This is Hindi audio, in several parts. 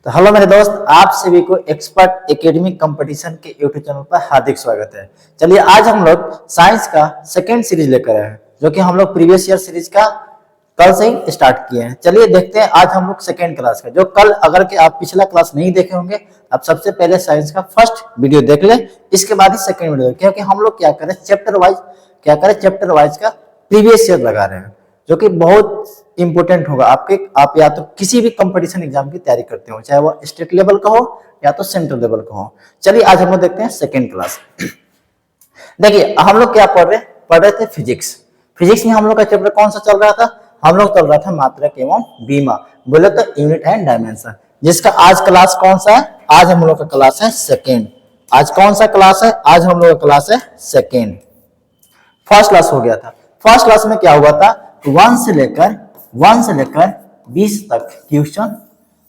तो हेलो मेरे दोस्त, आप सभी को एक्सपर्ट एकेडमिक कंपटीशन के यूट्यूब चैनल पर हार्दिक स्वागत है। चलिए आज हम लोग साइंस का सेकेंड सीरीज लेकर आए हैं, जो कि हम लोग प्रीवियस ईयर सीरीज का कल से ही स्टार्ट किए हैं। चलिए देखते हैं आज हम लोग सेकेंड क्लास का, जो कल अगर के आप पिछला क्लास नहीं देखे होंगे, आप सबसे पहले साइंस का फर्स्ट वीडियो देख ले, इसके बाद ही सेकेंड वीडियो, क्योंकि हम लोग चैप्टर वाइज का प्रीवियस ईयर लगा रहे हैं, जो कि बहुत इंपोर्टेंट होगा आप या तो किसी भी कंपटीशन एग्जाम की तैयारी करते हो, चाहे वो स्टेट लेवल का हो या तो सेंट्रल लेवल का हो। चलिए आज हम लोग देखते हैं सेकेंड क्लास। देखिए हम लोग क्या पढ़ रहे थे फिजिक्स में हम लोग का चैप्टर कौन सा चल रहा था? हम लोग चल रहा था मात्रक एवं बीमा, बोले तो यूनिट एंड डायमेंशन, जिसका आज क्लास कौन सा है? आज हम लोग का क्लास है सेकेंड। आज कौन सा क्लास है? आज हम लोग का क्लास है सेकेंड। फर्स्ट क्लास हो गया था। फर्स्ट क्लास में क्या हुआ था? 1 से लेकर 20 तक क्वेश्चन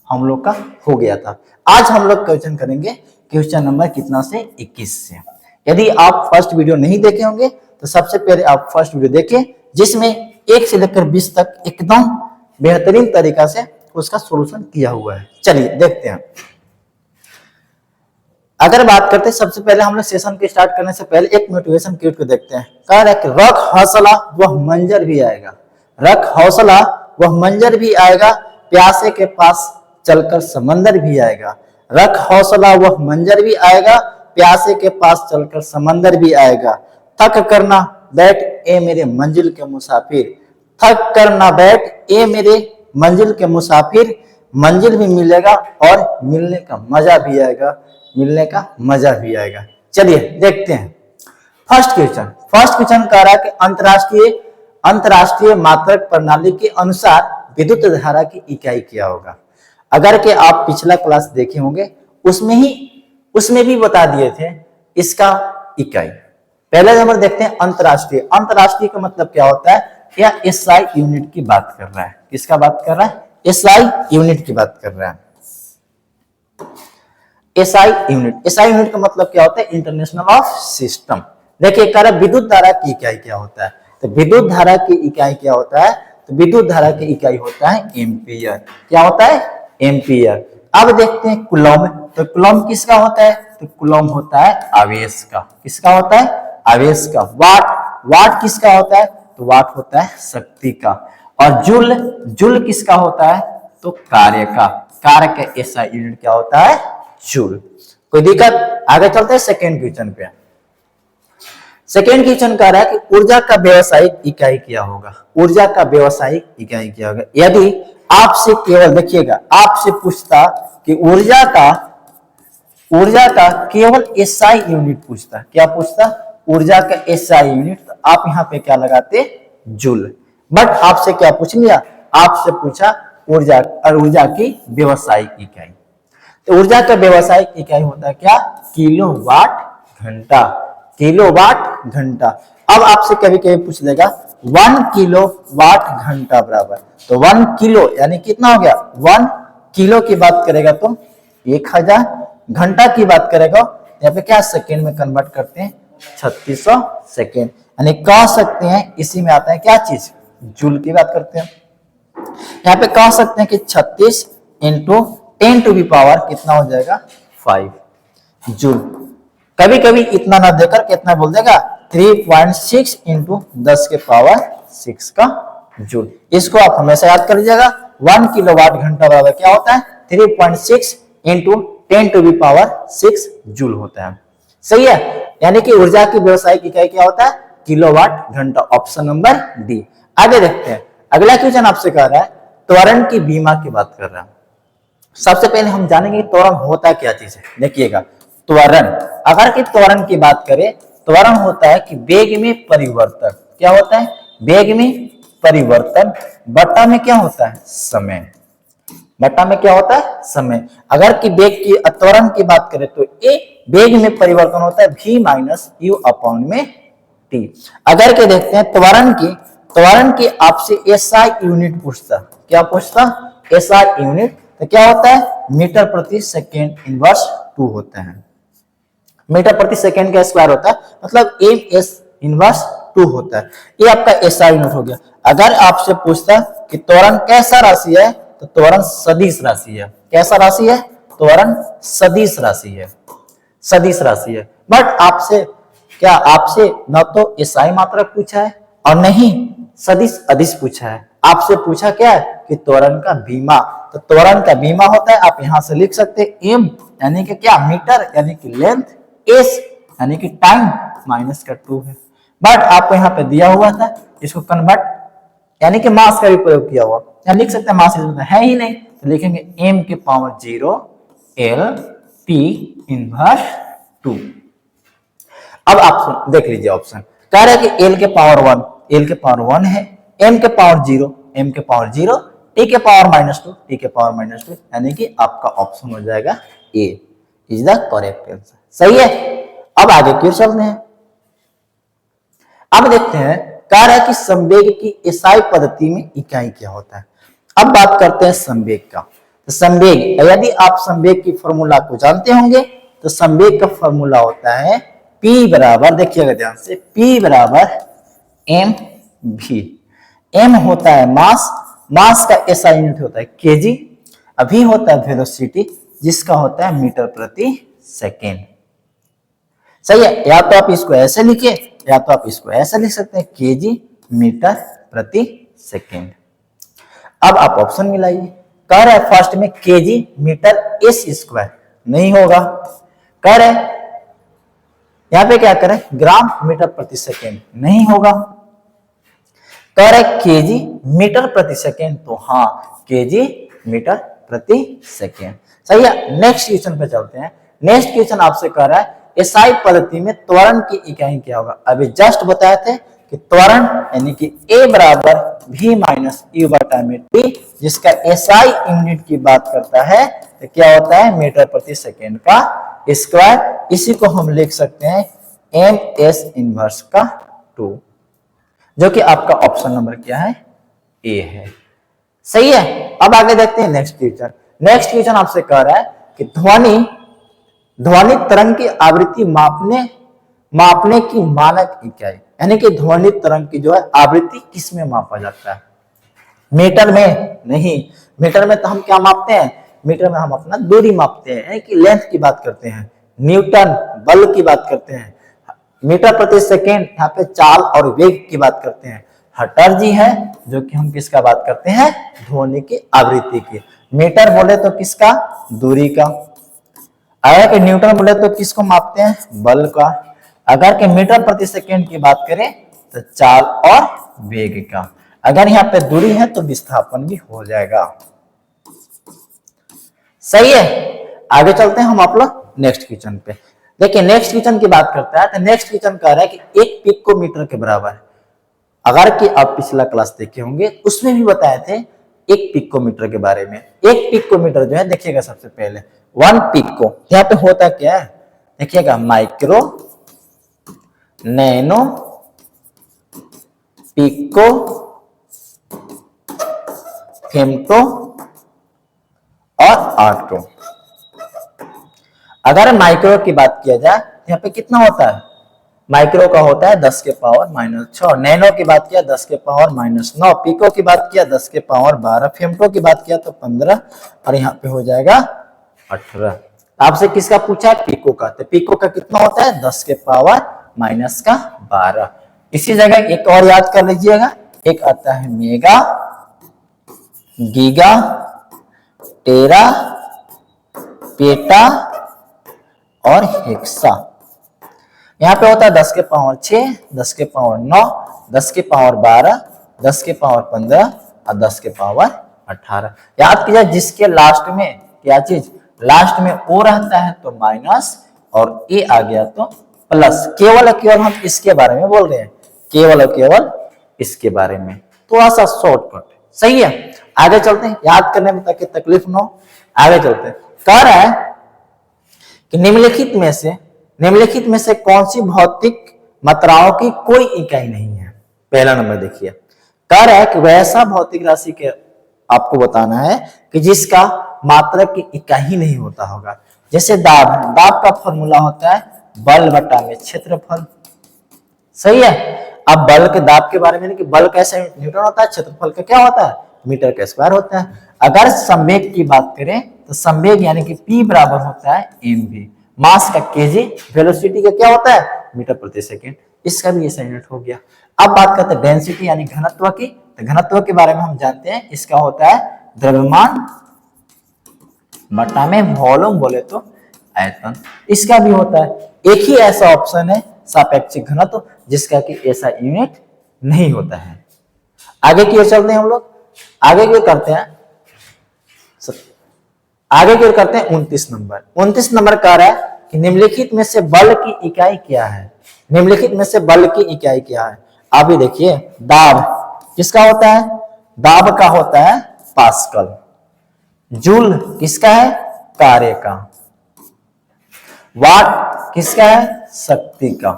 हम लोग का हो गया था। आज हम लोग क्वेश्चन करेंगे क्वेश्चन नंबर कितना से? 21 से। यदि आप फर्स्ट वीडियो नहीं देखे होंगे तो सबसे पहले आप फर्स्ट वीडियो देखिए, जिसमें 1 से लेकर 20 तक एकदम बेहतरीन तरीका से उसका सॉल्यूशन किया हुआ है। चलिए देखते हैं। अगर बात करते हैं, सबसे पहले हम लोग सेशन के स्टार्ट करने से पहले एक मोटिवेशन क्विज को देखते हैं। कह रहा है कि रख हौसला वह मंजर भी आएगा, रख हौसला वह मंजर भी आएगा, प्यासे के पास चलकर समंदर भी आएगा। रख हौसला वह मंजर भी आएगा, प्यासे के पास चलकर समंदर भी आएगा। थक कर ना बैठ ए मेरे मंजिल के मुसाफिर, थक कर ना बैठ ए मेरे मंजिल के मुसाफिर, मंजिल भी मिलेगा और मिलने का मजा भी आएगा, मिलने का मजा भी आएगा। चलिए देखते हैं फर्स्ट क्वेश्चन कह रहा है कि अंतरराष्ट्रीय मात्रक प्रणाली के अनुसार विद्युत धारा की इकाई क्या होगा? अगर के आप पिछला क्लास देखे होंगे, उसमें भी बता दिए थे इसका इकाई। पहले नंबर देखते हैं अंतरराष्ट्रीय का मतलब क्या होता है? या एसआई यूनिट की बात कर रहा है। किसका बात कर रहा है? एसआई यूनिट की बात कर रहा है। एसआई यूनिट का मतलब क्या होता है? International of system. देखिए कह रहा है विद्युत धारा की इकाई क्या होता है? तो विद्युत धारा की इकाई क्या होता है? तो विद्युत धारा की इकाई होता है एम्पियर। क्या होता है? एम्पियर। अब देखते हैं कूलम। तो कूलम किसका होता है? तो कूलम होता है आवेश का। किसका होता है? आवेश का। वाट किसका होता है? तो वाट होता है शक्ति का। और जूल किसका होता है? तो कार्य का एसआई यूनिट क्या होता है? जूल। कोई दिक्कत? आगे चलते हैं सेकेंड क्वेश्चन पे। सेकेंड क्वेश्चन कह रहा है कि ऊर्जा का व्यवसायिक इकाई क्या होगा? यूनिट क्या होगा? यदि आपसे केवल देखिएगा, आपसे पूछता कि ऊर्जा का केवल एसआई यूनिट पूछता, क्या पूछता? ऊर्जा का एसआई यूनिट, तो आप यहाँ पे क्या लगाते? जूल। बट आपसे क्या पूछ लिया? आपसे पूछा ऊर्जा की व्यवसायिक इकाई। तो ऊर्जा का व्यवसायिक इकाई होता है क्या? किलोवाट घंटा। अब आपसे कभी कभी पूछ लेगा 1 किलोवाट घंटा बराबर, तो 1 किलो यानी कितना हो गया? 1 किलो की बात करेगा तो 1000, घंटा की बात करेगा यहाँ पे क्या सेकेंड में कन्वर्ट करते हैं? 3600 सेकेंड। यानी कह सकते हैं इसी में आता है क्या चीज? जूल की बात करते हैं। यहाँ पे कह सकते हैं कि 36 इंटू 10 टू दी पावर कितना हो जाएगा? 5 जूल। कभी कभी इतना ना देकर कितना बोल देगा? 3.6 इंटू 10 के पावर 6 का जूल। इसको आप हमेशा याद कर लीजिएगा। 1 किलोवाट घंटा बराबर क्या होता है? 3.6 into 10 to the power 6 joule होता है। सही है? यानी कि ऊर्जा की व्यवसायिक इकाई क्या होता है? किलोवाट घंटा। Option number D. आगे देखते हैं। अगला क्वेश्चन आपसे कह रहा है त्वरण की बीमा की बात कर रहा है। सबसे पहले हम जानेंगे त्वरण होता क्या चीज है। देखिएगा त्वरण, अगर कि त्वरण की बात करें, त्वरण होता है कि वेग में परिवर्तन। क्या होता है? वेग में परिवर्तन बटा में क्या होता है? समय। बटा में क्या होता है? समय। अगर कि वेग की त्वरण की बात करें तो ए वेग में परिवर्तन होता है v माइनस यू अपॉन में टी। अगर के देखते हैं त्वरण की आपसे एसआई यूनिट पूछता, क्या पूछता? SI unit. तो क्या होता है? मीटर प्रति सेकेंड इनवर्स 2 होता है। मीटर प्रति सेकेंड का स्क्वायर होता है, मतलब एस इनवर्स 2 होता है। ये आपका एसआई यूनिट हो गया। अगर आपसे पूछता कि त्वरण कैसा राशि है, तो त्वरण सदिश राशि है। कैसा राशि है? त्वरण सदिश राशि है, सदिश राशि है। बट आपसे न तो एसआई मात्रक पूछा है और नहीं सदिश अदिश पूछा है। आपसे पूछा क्या है कि त्वरण का बीमा। तो त्वरण का बीमा होता है, आप यहां से लिख सकते हैं एम यानी कि क्या, मीटर यानी कि लेंथ, एस यानी कि टाइम माइनस का 2 है। बट आपको यहाँ पे दिया हुआ था, इसको कन्वर्ट यानी कि मास का भी प्रयोग किया हुआ, यहाँ लिख सकते हैं मास है ही नहीं, तो लिखेंगे m के पावर 0 l p इनवर्स 2। अब आप देख लीजिए ऑप्शन कह रहा है कि l के पावर 1, l के पावर 1 है, m के पावर 0, m के पावर 0, t के पावर -2, t के पावर -2, यानी कि आपका ऑप्शन हो जाएगा a is the correct answer. सही है। अब आगे क्यों चलते हैं। अब देखते हैं कह रहा है कि संवेग की एसआई पद्धति में इकाई क्या होता है। अब बात करते हैं संवेग का। तो संवेग, यदि आप संवेग की फॉर्मूला को जानते होंगे तो संवेग का फॉर्मूला होता है P बराबर, देखिएगा ध्यान से, P बराबर एम भी। m होता है मास, मास का एसआई यूनिट होता है केजी, अभी होता है वेलोसिटी जिसका होता है मीटर प्रति सेकेंड। सही है। या तो आप इसको ऐसे लिखिए या तो आप इसको ऐसे लिख सकते हैं केजी मीटर प्रति सेकेंड। अब आप ऑप्शन मिलाइए। कह रहे हैं फर्स्ट में केजी मीटर एस स्क्वायर, नहीं होगा। कह रहे यहां पे क्या करें, ग्राम मीटर प्रति सेकेंड, नहीं होगा। कह रहे केजी मीटर प्रति सेकेंड, तो हाँ केजी मीटर प्रति सेकेंड। सही है। नेक्स्ट क्वेश्चन पे चलते हैं। नेक्स्ट क्वेश्चन आपसे कह रहा है एसआई पद्धति में त्वरण की इकाई क्या होगा। अभी जस्ट बताए थे कि त्वरण यानी कि ए बराबर v माइनस यू बटा में टी, जिसका एसआई यूनिट की बात करता है तो क्या होता है, मीटर प्रति सेकेंड का स्क्वायर। इसी को हम लिख सकते हैं एम एस इनवर्स का 2, जो कि आपका ऑप्शन नंबर क्या है, ए है। सही है। अब आगे देखते हैं नेक्स्ट क्वेश्चन। नेक्स्ट क्वेश्चन आपसे कह रहा है कि ध्वनि तरंग की आवृत्ति मापने की मानक इकाई, यानी कि ध्वनि तरंग की जो है आवृत्ति किस में मापा जाता है। मीटर में नहीं, मीटर में तो हम क्या मापते हैं, मीटर में हम अपना दूरी मापते हैं, यानी कि लेंथ की बात करते हैं, न्यूटन बल की बात करते हैं। मीटर प्रति सेकेंड यहाँ पे चाल और वेग की बात करते हैं। हर्ट्ज है जो कि हम किसका बात करते हैं, ध्वनि की आवृत्ति की। मीटर बोले तो किसका, दूरी का। अगर कि न्यूटन बोले तो किसको मापते हैं, बल का। अगर कि मीटर प्रति सेकेंड की बात करें तो चाल और वेग का। अगर यहाँ पे दूरी है तो विस्थापन भी हो जाएगा। सही है। आगे चलते हैं हम आप लोग नेक्स्ट क्वेश्चन पे। देखिए नेक्स्ट क्वेश्चन की बात करता है तो नेक्स्ट क्वेश्चन कह रहा है कि 1 पिकोमीटर के बराबर है। अगर कि आप पिछला क्लास देखे होंगे उसमें भी बताए थे 1 पिकोमीटर के बारे में। 1 पिकोमीटर जो है देखिएगा सबसे पहले 1 पिको, यहाँ पे होता क्या है देखिएगा, माइक्रो, नैनो, पिको, फेम्टो और आटो। अगर माइक्रो की बात किया जाए तो यहाँ पे कितना होता है, माइक्रो का होता है 10 के पावर -6, नैनो की बात किया 10 के पावर -9, पिको की बात किया 10 के पावर 12, फेम्टो की बात किया तो 15 और यहाँ पे हो जाएगा 18। आपसे किसका पूछा है, पिको का। तो पिको का कितना होता है 10 के पावर -12। इसी जगह एक और याद कर लीजिएगा, एक आता है मेगा, गीगा, टेरा, पेटा और हेक्सा। यहाँ पे होता है 10 के पावर 6, 10 के पावर 9, 10 के पावर 12, 10 के पावर 15 और 10 के पावर 18। याद कीजिए जिसके लास्ट में क्या चीज, लास्ट में ओ रहता है तो माइनस और ए आ गया तो प्लस। केवल हम इसके बारे में बोल रहे हैं, केवल इसके बारे में, थोड़ा सा शॉर्टकट। सही है। आगे चलते हैं, याद करने में ताकि तकलीफ न हो। आगे चलते हैं। कह रहा है कि निम्नलिखित में से कौन सी भौतिक मात्राओं की कोई इकाई नहीं है। पहला नंबर देखिए, कह रहा है कि वैसा भौतिक राशि के आपको बताना है कि जिसका मात्रक की इकाई नहीं होता होगा। जैसे दाब का फॉर्मूला होता है बल बटा में क्षेत्रफल। सही है। अब बल के दाब के बारे में, कि बल कैसे न्यूटन होता है, क्षेत्रफल का क्या होता है, मीटर का स्क्वायर होता है। अगर संवेग की बात करें तो संवेग यानी कि p बराबर होता है mv, मास का केजी, वेलोसिटी का क्या होता है मीटर प्रति सेकेंड। इसका भी ऐसा यूनिट हो गया। अब बात करते हैं डेंसिटी यानी घनत्व की। तो घनत्व के बारे में हम जानते हैं, इसका होता है द्रव्यमान बटा में वॉल्यूम, बोले तो आयतन। इसका भी होता है। एक ही ऐसा ऑप्शन है सापेक्षिक घनत्व जिसका कि ऐसा यूनिट नहीं होता है। आगे की ओर चलते हैं हम लोग। आगे की ओर करते हैं 29 नंबर। 29 नंबर कह रहा है कि निम्नलिखित में से बल की इकाई क्या है। निम्नलिखित में से बल की इकाई क्या है। अभी देखिए, दाब किसका होता है, दाब का होता है पास्कल। जूल किसका है, कार्य का। वाट किसका है, शक्ति का।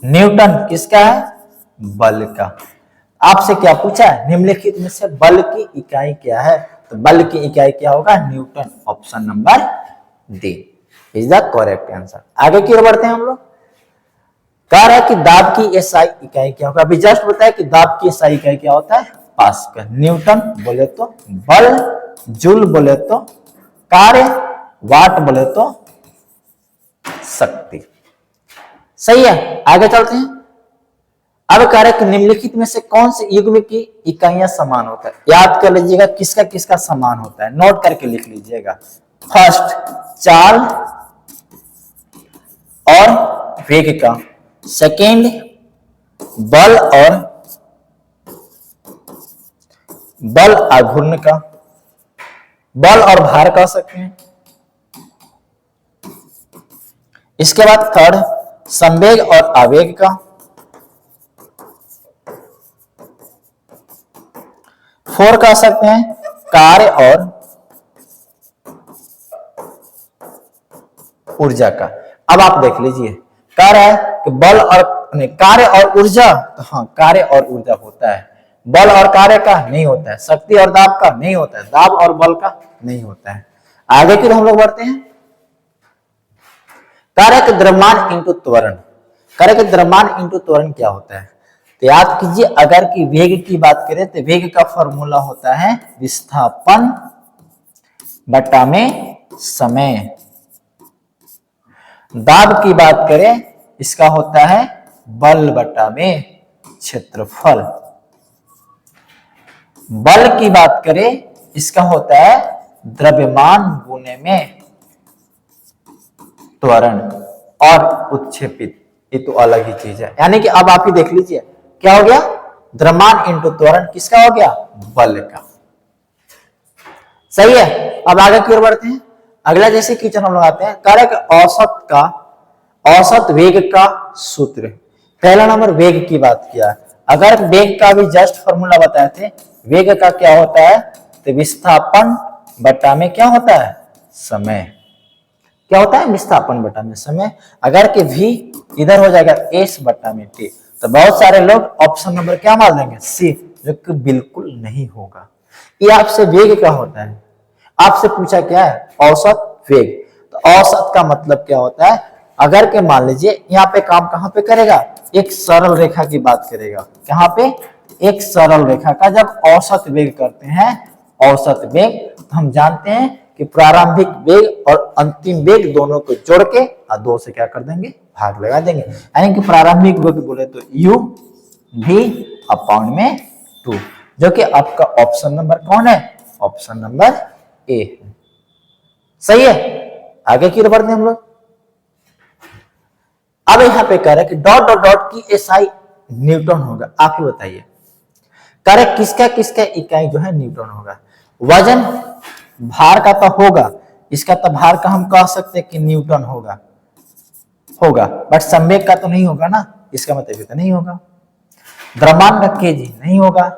न्यूटन किसका है, बल का। आपसे क्या पूछा है, निम्नलिखित में से बल की इकाई क्या है, तो बल की इकाई क्या होगा, Newton. Option number D is the correct answer. आगे की ओर बढ़ते हैं हम लोग। कह रहा है कि दाब की एसआई इकाई क्या होगा। अभी जस्ट बताया कि दाब की एसआई इकाई क्या होता है, पास्कल। न्यूटन बोले तो बल, जूल बोले तो कार्य, वाट बोले तो शक्ति। सही है। आगे चलते हैं। अब कह रहे हैं कि निम्नलिखित में से कौन से युग्म की इकाइयां समान होता है। याद कर लीजिएगा किसका किसका समान होता है, नोट करके लिख लीजिएगा। फर्स्ट चाल और वेग का, सेकेंड बल आघूर्ण का, बल और भार कह सकते हैं। इसके बाद थर्ड संवेग और आवेग का, फोर कह सकते हैं कार्य और ऊर्जा का। अब आप देख लीजिए, कह रहा है कि बल और कार्य और ऊर्जा, तो हाँ कार्य और ऊर्जा होता है, बल और कार्य का नहीं होता है, शक्ति और दाब का नहीं होता है, दाब और बल का नहीं होता है। आगे की हम लोग बढ़ते हैं। कार्य के द्रव्यमान इंटू त्वरण। कार्य के द्रव्यमान इंटू त्वरण क्या होता है, तो याद कीजिए, अगर की वेग की बात करें तो वेग का फॉर्मूला होता है विस्थापन बटा में समय। दाब की बात करें इसका होता है बल बटा में क्षेत्रफल। बल की बात करें इसका होता है द्रव्यमान गुणे में त्वरण और उत्क्षेपित, ये तो अलग ही चीज है। यानी कि अब आप ही देख लीजिए क्या हो गया, द्रव्यमान इंटू त्वरण किसका हो गया, बल का। सही है। अब आगे की ओर बढ़ते हैं। अगला जैसे क्वेश्चन हम लोग आते हैं, औसत वेग का सूत्र। पहला नंबर वेग की बात किया, अगर वेग का भी जस्ट फॉर्मूला बताए थे, वेग का क्या होता है, तो विस्थापन बटा में क्या होता है, समय। क्या होता है, विस्थापन बटा में समय। अगर कि v इधर हो जाएगा s बटा में t, तो बहुत सारे लोग ऑप्शन नंबर क्या मान लेंगे, सी, जो कि बिल्कुल नहीं होगा। ये आपसे वेग क्या होता है, आपसे पूछा क्या है, औसत वेग। तो औसत का मतलब क्या होता है, अगर के मान लीजिए यहाँ पे काम कहां पे करेगा, एक सरल रेखा की बात करेगा। कहां पे, एक सरल रेखा का जब औसत वेग करते हैं, औसत वेग, तो हम जानते हैं कि प्रारंभिक वेग और अंतिम वेग दोनों को जोड़ के और दो से क्या कर देंगे, भाग लगा देंगे। यानी कि प्रारंभिक वेग बोले तो u v अपॉन में 2, जो कि आपका ऑप्शन नंबर कौन है, ऑप्शन नंबर ए है। सही है। आगे की ओर बढ़ते हैं हम लोग। अब यहां पे कह रहे हैं कि डॉट डॉट डॉट की एसआई न्यूटन होगा। आप ही बताइए, कह रहे किसका किसका इकाई जो है न्यूटन होगा। वजन भार का तो होगा, इसका तो भार का हम कह सकते हैं कि न्यूटन होगा, बट संवेग का तो नहीं होगा ना, इसका मतलब तो नहीं होगा। द्रव्यमान का केजी नहीं होगा,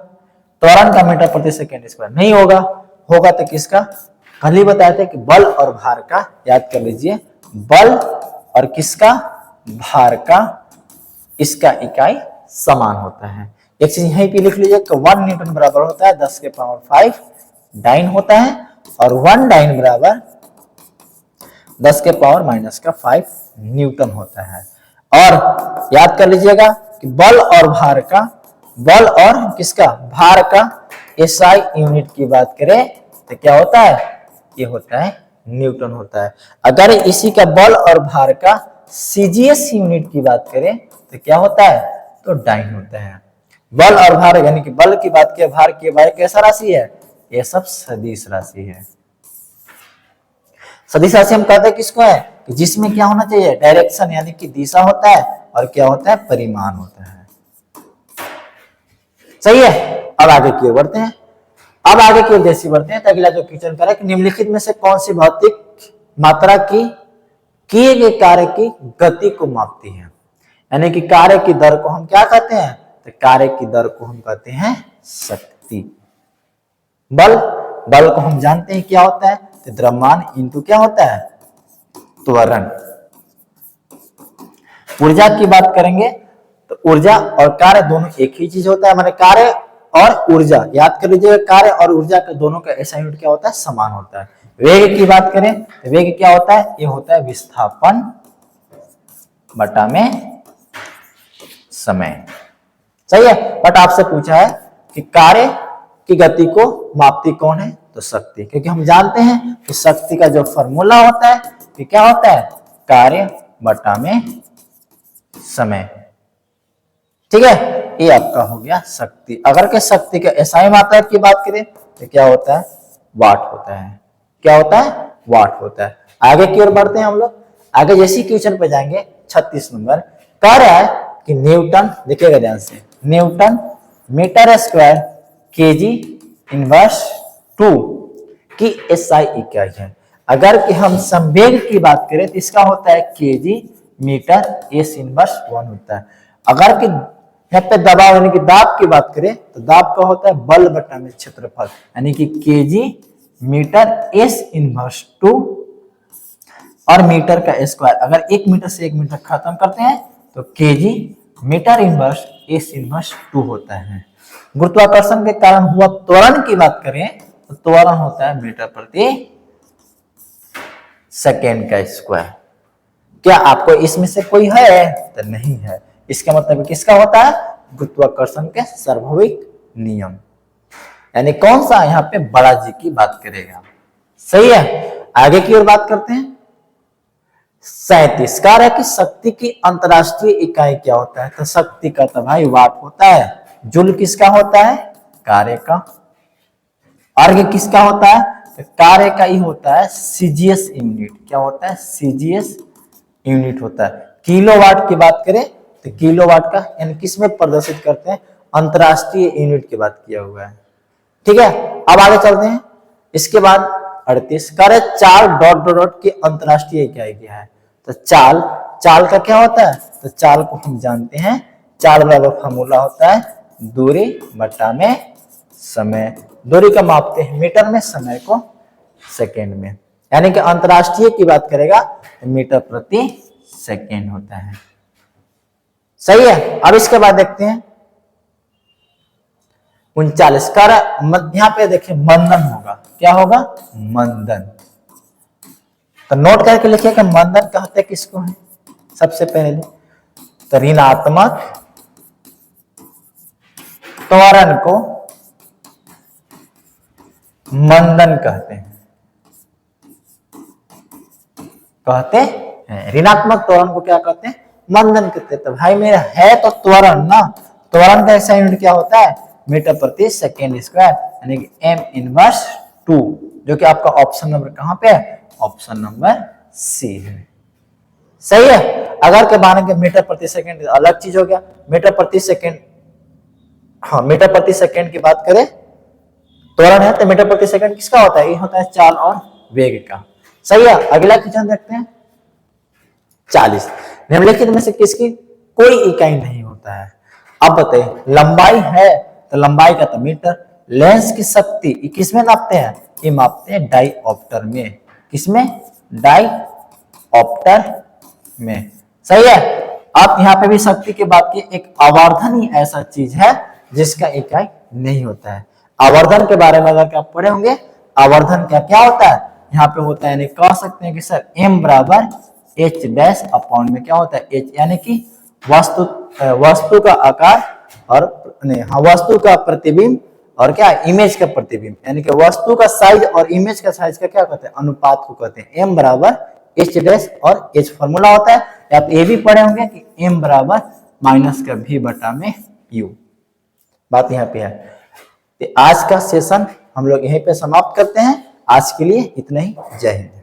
त्वरण का मीटर प्रति सेकेंड स्क्वायर नहीं होगा। होगा तो किसका, कल ही बताए थे कि बल और भार का, याद कर लीजिए, बल और किसका, भार का, इसका इकाई समान होता है। एक चीज यहीं पे लिख लीजिए कि 1 न्यूटन बराबर होता है 10 के पावर 5 डाइन होता है, और 1 डाइन बराबर 10 के पावर माइनस का 5 न्यूटन होता है। और याद कर लीजिएगा कि बल और भार का, बल और किसका, भार का एसआई यूनिट की बात करें तो क्या होता है, ये होता है न्यूटन होता है। अगर इसी का बल और भार का सीजीएस यूनिट की बात करें तो क्या होता है, तो डाइन होता है। बल और भार यानी कि बल की बात की, भार की, भार कैसा राशि है, ये सब सदिश राशि है। सदिश राशि हम कहते हैं किसको है, कि जिसमें क्या होना चाहिए, डायरेक्शन यानी कि दिशा होता है, और क्या होता है, परिमाण होता है। सही है। अब आगे की ओर बढ़ते हैं। अब आगे की ओर जैसे बढ़ते हैं तो अगला जो क्वेश्चन करा कि निम्नलिखित में से कौन सी भौतिक मात्रा की किए गए कार्य की गति को मापती है। यानी कि कार्य की दर को हम क्या कहते हैं, तो कार्य की दर को हम कहते हैं शक्ति। बल, बल को हम जानते हैं क्या होता है, तो द्रव्यमान इंटू क्या होता है, त्वरण। ऊर्जा की बात करेंगे तो ऊर्जा और कार्य दोनों एक ही चीज होता है, माने कार्य और ऊर्जा, याद कर लीजिएगा, कार्य और ऊर्जा के दोनों का ऐसा यूनिट क्या होता है, समान होता है। वेग की बात करें तो वेग क्या होता है, ये होता है विस्थापन बटा में समय। सही है। बट आपसे पूछा है कि कार्य की गति को मापती कौन है, तो शक्ति, क्योंकि हम जानते हैं कि शक्ति का जो फॉर्मूला होता है कि क्या होता है, कार्य बटा में समय। ठीक है, ये आपका हो गया शक्ति। अगर के शक्ति के एसआई मात्रा की बात करें तो क्या होता है, वाट होता है। क्या होता है, वाट होता है। आगे की ओर बढ़ते हैं हम लोग। आगे जैसी क्वेश्चन पे जाएंगे 36 नंबर, कह रहा है कि न्यूटन, देखिएगा ध्यान से, newton metre square KG inverse 2 की एसआई इकाई है। अगर कि हम संवेग की बात करें तो इसका होता है केजी मीटर, एस इनवर्स 1 होता है। अगर कि यहाँ पे दबाव यानी कि दाब की बात करें तो दाब का होता है बल बटा में क्षेत्रफल, यानी कि केजी मीटर एस इनवर्स 2 और मीटर का स्क्वायर। अगर 1 मीटर से 1 मीटर खत्म करते हैं तो KG metre inverse S inverse 2 होता है। गुरुत्वाकर्षण के कारण हुआ त्वरण की बात करें तो त्वरण होता है मीटर प्रति सेकेंड का स्क्वायर। क्या आपको इसमें से कोई है, तो नहीं है। इसका मतलब किसका होता है, गुरुत्वाकर्षण के सार्वभौमिक नियम, यानी कौन सा, यहाँ पे बड़ा जी की बात करेगा। सही है। आगे की ओर बात करते हैं। 37 कार्य की शक्ति की अंतरराष्ट्रीय इकाई क्या होता है, तो शक्ति का तो भाई वाट होता है। जूल किसका होता है, कार्य का। अर्घ किसका होता है, तो कार्य का ही होता है सीजीएस यूनिट। क्या होता है, सीजीएस यूनिट होता है। किलोवाट की बात करें तो किलोवाट का यानी किसमें प्रदर्शित करते हैं, अंतरराष्ट्रीय यूनिट की बात किया हुआ है। ठीक है। अब आगे चलते हैं। इसके बाद 38 कार्य चाल डॉट डॉट डॉट की अंतरराष्ट्रीय इकाई क्या है, तो चाल, चाल का क्या होता है, तो चाल को हम जानते हैं, चाल बराबर फॉर्मूला होता है दूरी बटा में समय। दूरी का मापते हैं मीटर में, समय को सेकेंड में, यानी कि अंतरराष्ट्रीय की बात करेगा तो मीटर प्रति सेकेंड होता है। सही है। अब इसके बाद देखते हैं 39 कार्य, यहाँ पे देखिए मंदन होगा। क्या होगा, मंदन। तो नोट करके लिखिए कि मंदन कहते किसको है। सबसे पहले तो ऋणात्मक त्वरण को मंदन कहते हैं, कहते हैं। ऋणात्मक त्वरण को क्या कहते हैं, मंदन कहते हैं। तो भाई मेरा है तो त्वरण ना, त्वरण का ऐसा यूनिट क्या होता है, मीटर प्रति सेकेंड स्क्वायर, यानी कि एम इनवर्स 2, जो कि आपका ऑप्शन नंबर कहां पे है, ऑप्शन नंबर सी है। सही है। अगर के मानेंगे मीटर प्रति सेकेंड अलग चीज हो गया, मीटर प्रति सेकेंड, हाँ मीटर प्रति सेकेंड की बात करें त्वरण है तो मीटर प्रति सेकंड किसका होता है, ये होता है चाल और वेग का। सही है। अगला क्वेश्चन देखते हैं 40, निम्नलिखित में से किसकी कोई इकाई नहीं होता है। अब बताइए, लंबाई है तो लंबाई का तो मीटर, लेंस की शक्ति किसमें नापते हैं, ये मापते हैं डाईऑप्टर में। किसमें, डाईऑप्टर में। सही है। आप यहाँ पे भी शक्ति की बात की, एक आवर्धन ही ऐसा चीज है जिसका इकाई नहीं होता है। आवर्धन के बारे में अगर आप पढ़े होंगे, आवर्धन का क्या होता है, यहाँ पे होता है, यानी कह सकते हैं कि सर m बराबर h डैश अपॉन में क्या होता है h, यानी कि वस्तु का आकार और नहीं, हाँ वस्तु का प्रतिबिंब और क्या इमेज का प्रतिबिंब, यानी कि वस्तु का साइज और इमेज का साइज का क्या कहते हैं, अनुपात को कहते हैं। m बराबर h डैश और h फॉर्मूला होता है, आप ये भी पढ़े होंगे कि m बराबर माइनस का v बटा में u। बात यहाँ पे है। तो आज का सेशन हम लोग यहीं पे समाप्त करते हैं। आज के लिए इतना ही। जय हिंद।